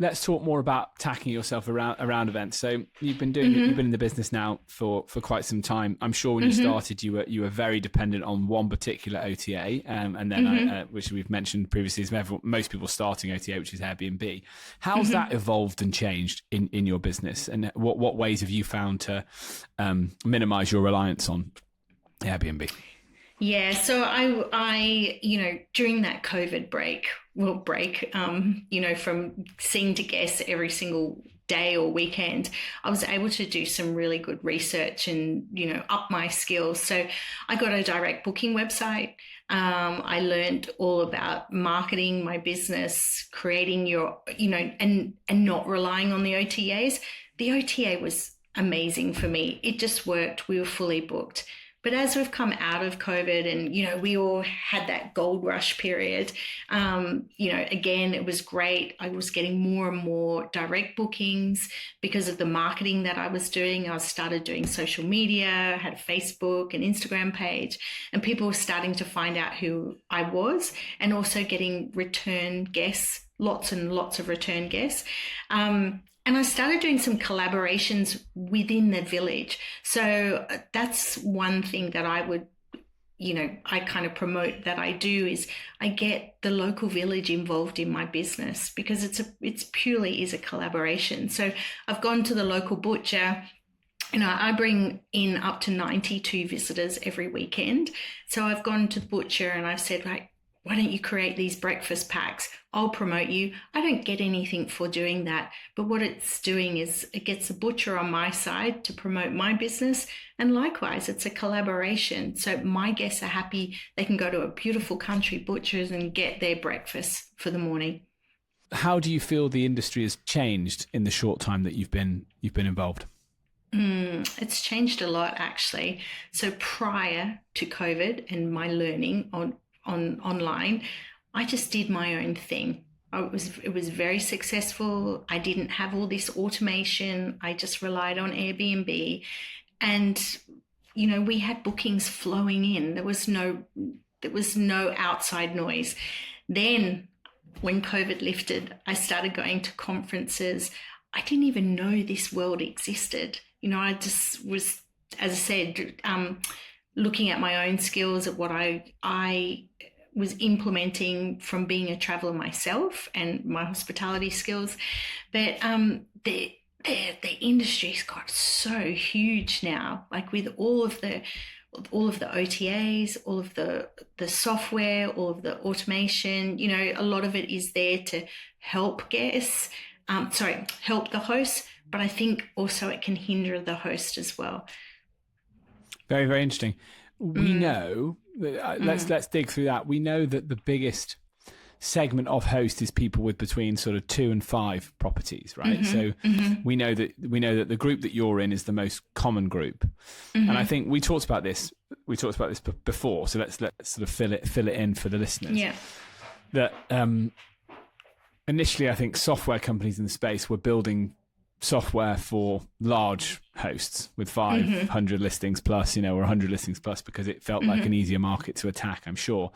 let's talk more about tacking yourself around events. So you've been in the business now for quite some time. I'm sure when you started, you were very dependent on one particular OTA, and then which we've mentioned previously, is most people starting OTA, which is Airbnb. How's that evolved and changed in your business, and what ways have you found to minimize your reliance on Airbnb? Yeah, so I, during that COVID break, from seeing to guests every single day or weekend, I was able to do some really good research and, up my skills. So I got a direct booking website. I learned all about marketing my business, creating and not relying on the OTAs. The OTA was amazing for me. It just worked. We were fully booked. But as we've come out of COVID and, we all had that gold rush period, again, it was great. I was getting more and more direct bookings because of the marketing that I was doing. I started doing social media, had a Facebook and Instagram page, and people were starting to find out who I was, and also getting return guests, lots and lots of return guests. And I started doing some collaborations within the village. So that's one thing that I would, I kind of promote that I do, is I get the local village involved in my business, because it's purely is a collaboration. So I've gone to the local butcher. I bring in up to 92 visitors every weekend. So I've gone to the butcher and I've said, right, why don't you create these breakfast packs? I'll promote you. I don't get anything for doing that. But what it's doing is it gets the butcher on my side to promote my business. And likewise, it's a collaboration. So my guests are happy. They can go to a beautiful country butcher's and get their breakfast for the morning. How do you feel the industry has changed in the short time that you've been involved? It's changed a lot, actually. So prior to COVID and my learning online, I just did my own thing. It was very successful. I didn't have all this automation. I just relied on Airbnb, and we had bookings flowing in. There was no outside noise. Then when COVID lifted, I started going to conferences. I didn't even know this world existed. I just was, as I said, looking at my own skills, at what I was implementing from being a traveller myself and my hospitality skills. But the industry's got so huge now, like with all of the OTAs, all of the software, all of the automation. A lot of it is there to help guests, help the host, but I think also it can hinder the host as well. Very, very interesting. We know, let's dig through that. We know that the biggest segment of host is people with between sort of 2 and 5 properties, right? So we know that the group that you're in is the most common group. And I think we talked about this before, so let's sort of fill it in for the listeners. Yeah. That initially, I think software companies in the space were building software for large hosts with 500 listings plus, or 100 listings plus, because it felt like an easier market to attack, I'm sure.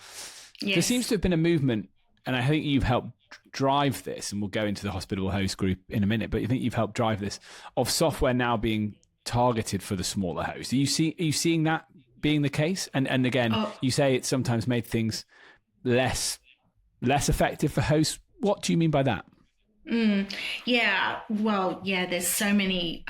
Yes. There seems to have been a movement, and I think you've helped drive this, and we'll go into the Hospitable Host group in a minute, but I think you've helped drive this, of software now being targeted for the smaller hosts. Are you seeing that being the case? And again, you say it sometimes made things less effective for hosts. What do you mean by that? Yeah, well, yeah, there's so many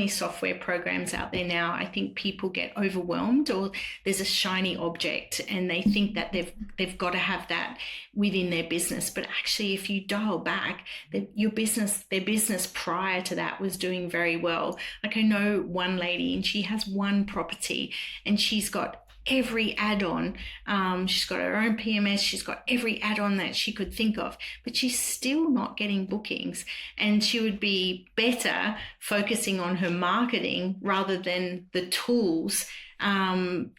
software programs out there now. I think people get overwhelmed, or there's a shiny object and they think that they've got to have that within their business. But actually, if you dial back, their business prior to that was doing very well. Like, I know one lady, and she has one property and she's got every add-on. She's got her own PMS. She's got every add-on that she could think of, but she's still not getting bookings. And she would be better focusing on her marketing rather than the tools, and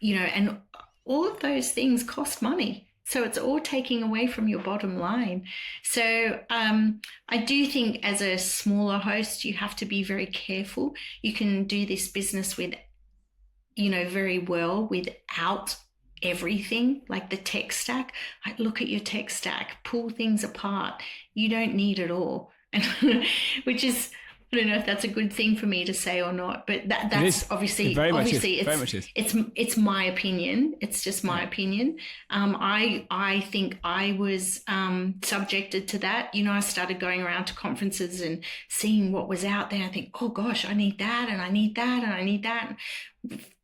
all of those things cost money. So it's all taking away from your bottom line. So I do think as a smaller host, you have to be very careful. You can do this business with very well without everything, like the tech stack. Like, look at your tech stack, pull things apart. You don't need it all. And which is, I don't know if that's a good thing for me to say or not, but that's obviously, it's my opinion. It's just my opinion. I think I was subjected to that. You know, I started going around to conferences and seeing what was out there. I think, oh gosh, I need that, and I need that, and I need that.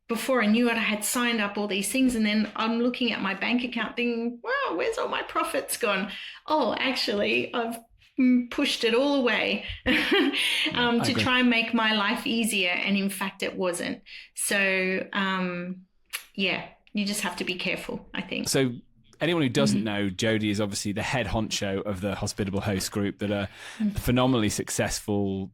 Before I knew it, I had signed up all these things, and then I'm looking at my bank account thinking, wow, where's all my profits gone? Oh, actually, I've pushed it all away to try and make my life easier, and in fact it wasn't. So yeah, you just have to be careful, I think. So anyone who doesn't know, Jodie is obviously the head honcho of the Hospitable Host group, that are phenomenally successful,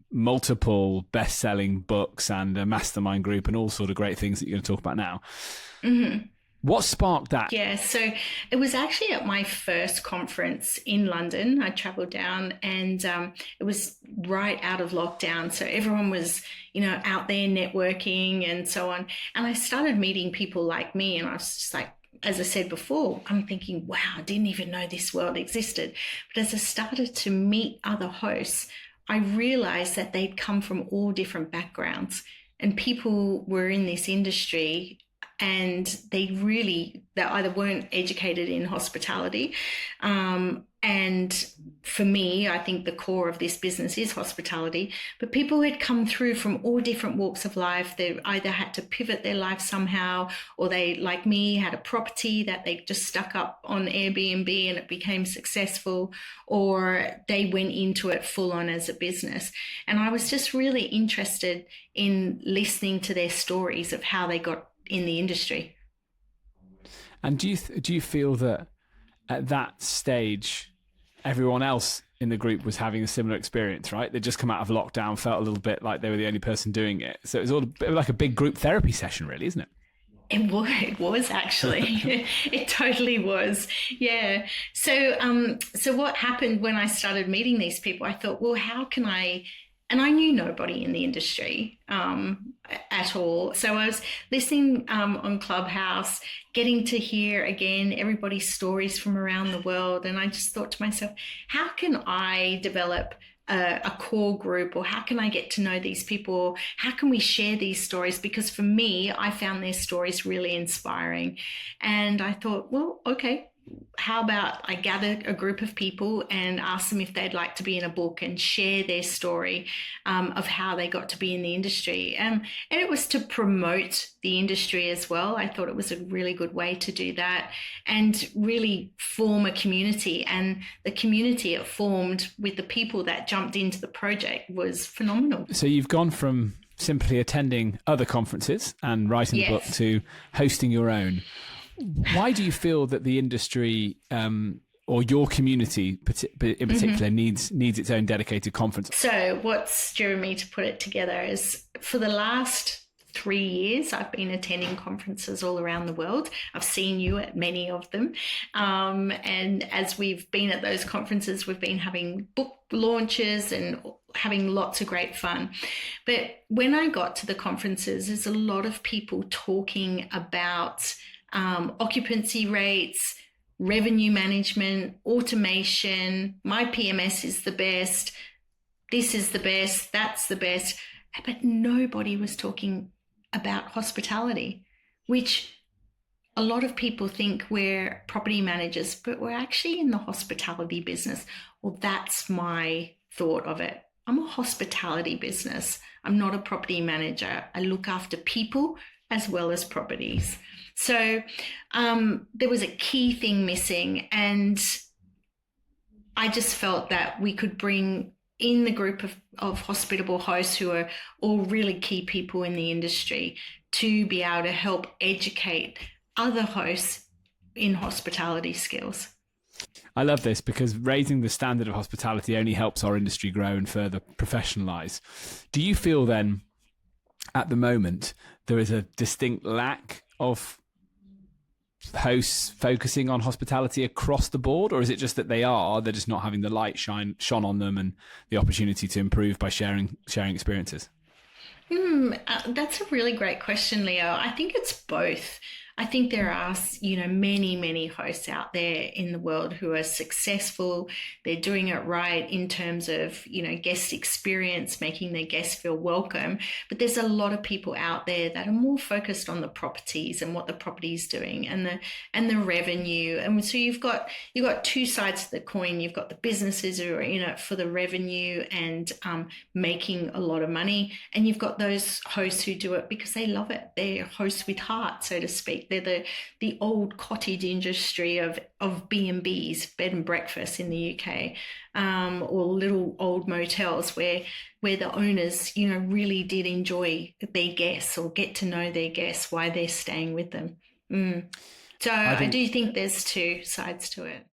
multiple best-selling books and a mastermind group and all sort of great things that you're going to talk about now. What sparked that? Yeah, so it was actually at my first conference in London. I travelled down, and it was right out of lockdown. So everyone was, you know, out there networking and so on. And I started meeting people like me, and I was just like, as I said before, I'm thinking, wow, I didn't even know this world existed. But as I started to meet other hosts, I realised that they'd come from all different backgrounds, and people were in this industry and they either weren't educated in hospitality. And for me, I think the core of this business is hospitality, but people had come through from all different walks of life. They either had to pivot their life somehow, or they, like me, had a property that they just stuck up on Airbnb and it became successful, or they went into it full on as a business. And I was just really interested in listening to their stories of how they got in the industry. And do you feel that at that stage, everyone else in the group was having a similar experience, right? They'd just come out of lockdown, felt a little bit like they were the only person doing it. So it was all a bit like a big group therapy session, really, isn't it? It was actually. It totally was. Yeah. So what happened when I started meeting these people, I thought, well, how can I... And I knew nobody in the industry at all. So I was listening on Clubhouse, getting to hear again everybody's stories from around the world. And I just thought to myself, how can I develop a core group, or how can I get to know these people? How can we share these stories? Because for me, I found their stories really inspiring. And I thought, well, okay, how about I gather a group of people and ask them if they'd like to be in a book and share their story of how they got to be in the industry. And it was to promote the industry as well. I thought it was a really good way to do that and really form a community. And the community it formed with the people that jumped into the project was phenomenal. So you've gone from simply attending other conferences and writing a book to hosting your own. Why do you feel that the industry or your community in particular needs its own dedicated conference? So what's driven me to put it together is, for the last 3 years, I've been attending conferences all around the world. I've seen you at many of them. And as we've been at those conferences, we've been having book launches and having lots of great fun. But when I got to the conferences, there's a lot of people talking about occupancy rates, revenue management, automation. My PMS is the best. This is the best. That's the best. But nobody was talking about hospitality, which a lot of people think we're property managers, but we're actually in the hospitality business. Well, that's my thought of it. I'm a hospitality business. I'm not a property manager. I look after people as well as properties. So there was a key thing missing, and I just felt that we could bring in the group of hospitable hosts, who are all really key people in the industry, to be able to help educate other hosts in hospitality skills. I love this, because raising the standard of hospitality only helps our industry grow and further professionalise. Do you feel then, at the moment, there is a distinct lack of hosts focusing on hospitality across the board, or is it just that they're just not having the light shone on them and the opportunity to improve by sharing experiences? That's a really great question, Leo. I think it's both. I think there are, many hosts out there in the world who are successful. They're doing it right in terms of, guest experience, making their guests feel welcome. But there's a lot of people out there that are more focused on the properties and what the property is doing, and the revenue. And so you've got two sides of the coin. You've got the businesses who are in it for the revenue and making a lot of money, and you've got those hosts who do it because they love it. They're hosts with heart, so to speak. They're the old cottage industry of B&Bs, bed and breakfast in the UK, or little old motels where the owners, really did enjoy their guests or get to know their guests, why they're staying with them. So I do think there's two sides to it.